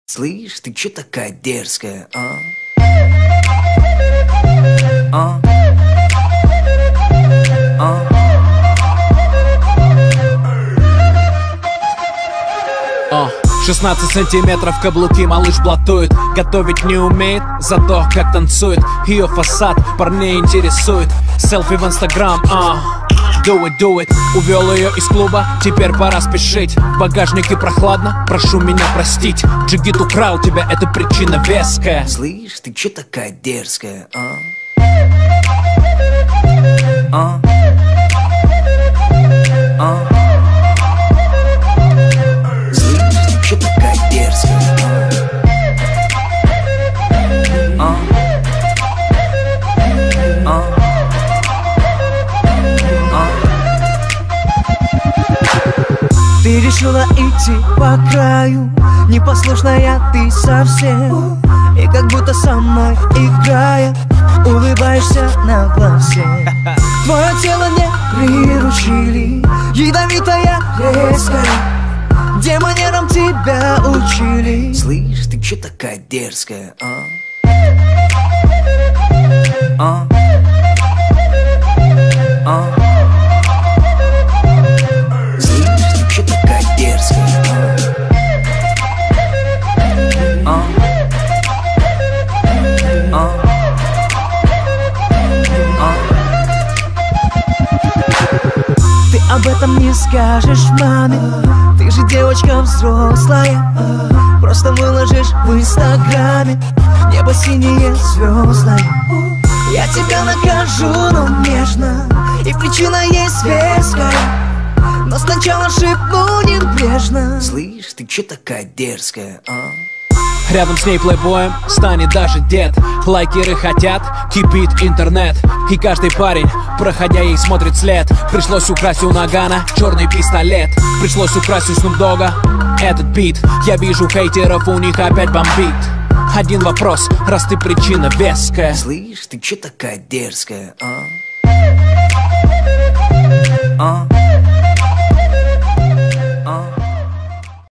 Слышь, ты чё такая дерзкая, а? А? А? 16 сантиметров каблуки малыш блатует. Готовить не умеет, зато как танцует. Ее фасад парней интересует. Селфи в инстаграм, do it. Увел ее из клуба, теперь пора спешить. В багажнике прохладно, прошу меня простить. Джигит украл тебя, это причина веская. Слышь, ты чё такая дерзкая, а? А? А? Слышь, ты чё такая дерзкая, а? А? Ты решила идти по краю, непослушная ты совсем. И как будто со мной играя, улыбаешься на глазе. Твое тело не приручили, ядовитая, резкая. Где манерам тебя учили? Слышь, ты чё такая дерзкая, а? А? А? Слышь, ты чё такая дерзкая, а? А? А? Ты об этом не скажешь маме, ты же девочка взрослая. Просто выложишь в инстаграме небо синее, звездное. Я тебя накажу, но нежно, и причина есть веская. Но сначала шепну небрежно. Слышь, ты чё такая дерзкая, а? Рядом с ней плейбоем станет даже дед. Лайкеры хотят, кипит интернет. И каждый парень, проходя ей, смотрит след. Пришлось украсть у Нагана черный пистолет. Пришлось украсть у Снупдога этот бит. Я вижу хейтеров, у них опять бомбит. Один вопрос, раз ты причина веская. Слышь, ты чё такая дерзкая, а? А?